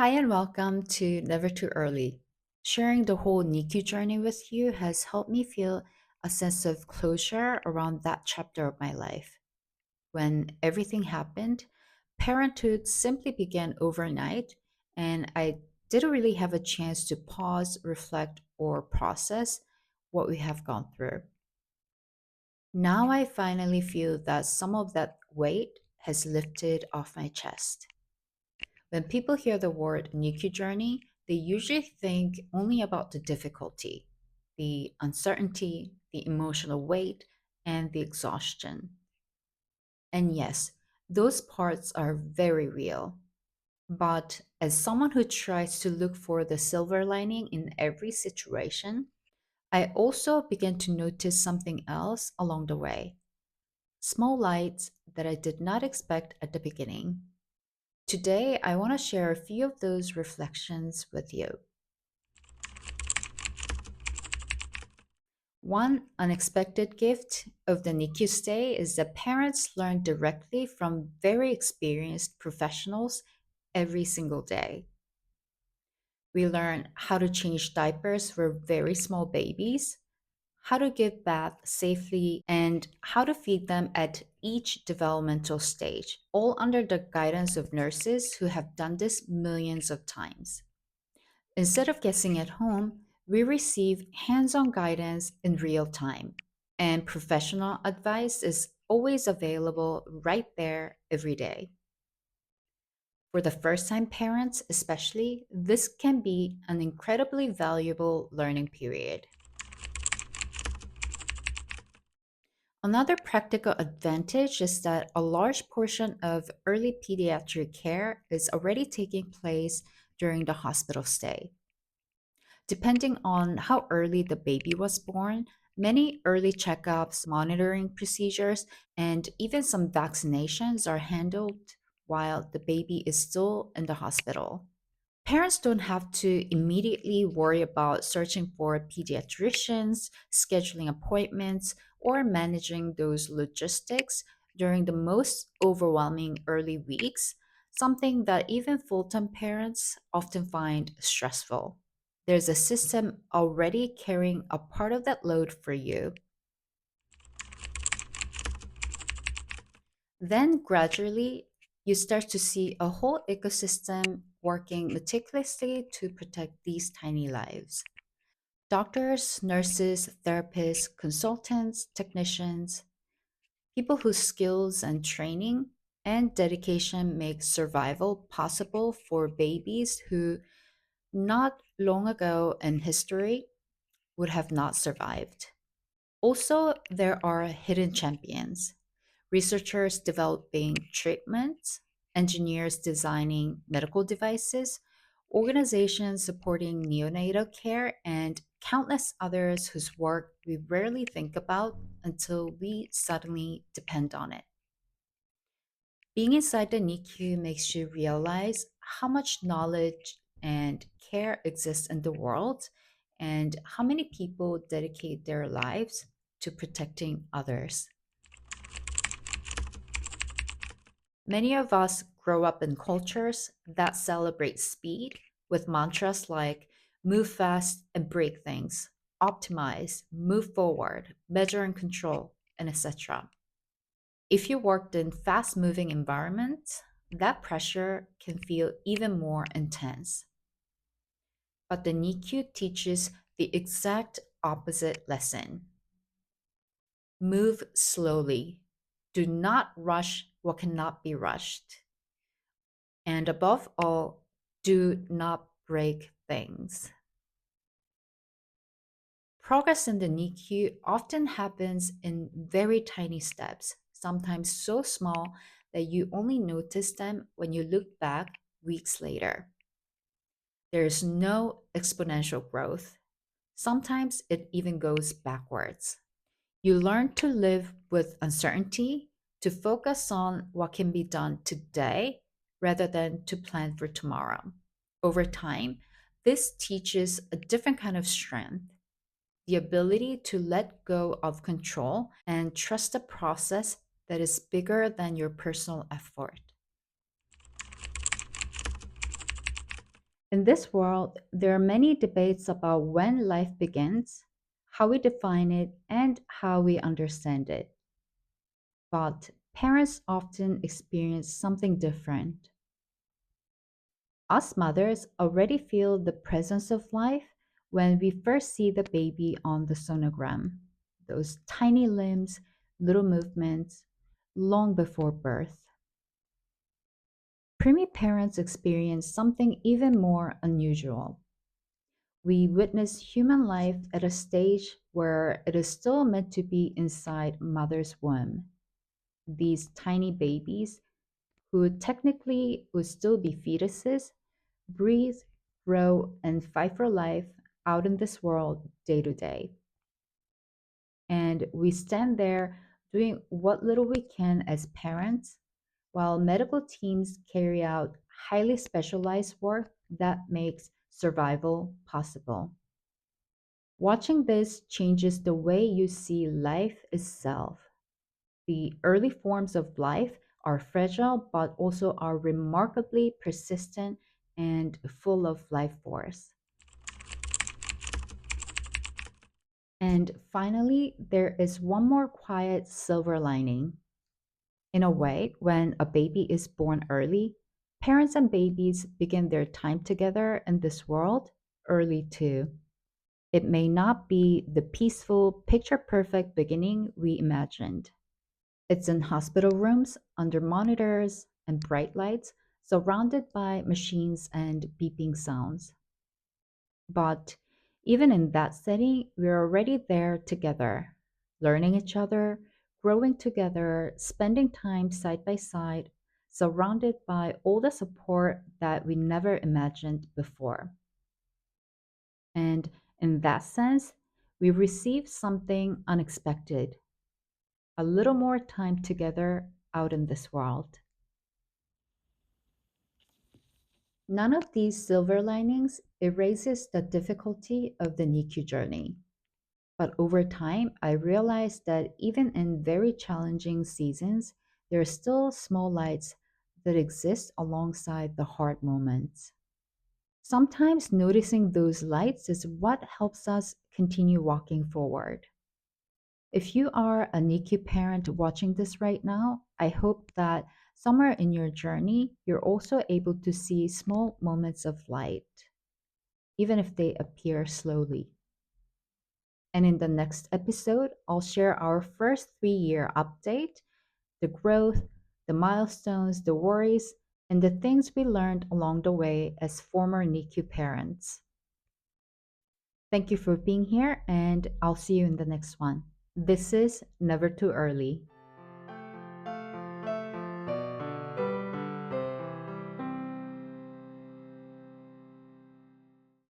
Hi, and welcome to Never Too Early. Sharing the whole NICU journey with you has helped me feel a sense of closure around that chapter of my life. When everything happened, parenthood simply began overnight, and I didn't really have a chance to pause, reflect, or process what we have gone through. Now I finally feel that some of that weight has lifted off my chest. When people hear the word NICU journey, they usually think only about the difficulty, the uncertainty, the emotional weight, and the exhaustion. And yes, those parts are very real. But as someone who tries to look for the silver lining in every situation, I also began to notice something else along the way. Small lights that I did not expect at the beginning. Today, I want to share a few of those reflections with you. One unexpected gift of the NICU stay is that parents learn directly from very experienced professionals every single day. We learn how to change diapers for very small babies, how to give bath safely, and how to feed them at each developmental stage, all under the guidance of nurses who have done this millions of times. Instead of guessing at home, we receive hands on guidance in real time, and professional advice is always available right there every day. For the first time parents, especially, this can be an incredibly valuable learning period. Another practical advantage is that a large portion of early pediatric care is already taking place during the hospital stay. Depending on how early the baby was born, many early checkups, monitoring procedures, and even some vaccinations are handled while the baby is still in the hospital. Parents don't have to immediately worry about searching for pediatricians, scheduling appointments, or managing those logistics during the most overwhelming early weeks, something that even full time parents often find stressful. There's a system already carrying a part of that load for you. Then gradually, you start to see a whole ecosystem working meticulously to protect these tiny lives. Doctors, nurses, therapists, consultants, technicians, people whose skills and training and dedication make survival possible for babies who not long ago in history would have not survived. Also, there are hidden champions, researchers developing treatments, engineers designing medical devices, organizations supporting neonatal care, and countless others whose work we rarely think about until we suddenly depend on it. Being inside the NICU makes you realize how much knowledge and care exists in the world and how many people dedicate their lives to protecting others. Many of us grow up in cultures that celebrate speed with mantras like move fast and break things, optimize, move forward, measure and control, and etc. If you worked in fast moving environments, that pressure can feel even more intense. But the NICU teaches the exact opposite lesson. Move slowly. Do not rush what cannot be rushed. And above all, do not break things. Progress in the NICU often happens in very tiny steps, sometimes so small that you only notice them when you look back weeks later. There is no exponential growth. Sometimes it even goes backwards. You learn to live with uncertainty, to focus on what can be done today rather than to plan for tomorrow. Over time, this teaches a different kind of strength, the ability to let go of control and trust a process that is bigger than your personal effort. In this world, there are many debates about when life begins, how we define it, and how we understand it. But parents often experience something different. Us mothers already feel the presence of life when we first see the baby on the sonogram. Those tiny limbs, little movements, long before birth. Preemie parents experience something even more unusual. We witness human life at a stage where it is still meant to be inside mother's womb. These tiny babies, who technically would still be fetuses, breathe, grow, and fight for life out in this world day to day. And we stand there doing what little we can as parents, while medical teams carry out highly specialized work that makes survival possible. Watching this changes the way you see life itself. The early forms of life are fragile, but also are remarkably persistent and full of life force. And finally, there is one more quiet silver lining. In a way, when a baby is born early, parents and babies begin their time together in this world early too. It may not be the peaceful, picture perfect beginning we imagined. It's in hospital rooms, under monitors and bright lights, surrounded by machines and beeping sounds. But even in that setting, we're already there together, learning each other, growing together, spending time side by side, surrounded by all the support that we never imagined before. And in that sense, we receive something unexpected, a little more time together out in this world. None of these silver linings erases the difficulty of the NICU journey. But over time, I realized that even in very challenging seasons, there are still small lights that exist alongside the hard moments. Sometimes noticing those lights is what helps us continue walking forward. If you are a NICU parent watching this right now, I hope that somewhere in your journey, you're also able to see small moments of light, even if they appear slowly. And in the next episode, I'll share our first 3 year update, the growth, the milestones, the worries, and the things we learned along the way as former NICU parents. Thank you for being here, and I'll see you in the next one. This is Never Too Early.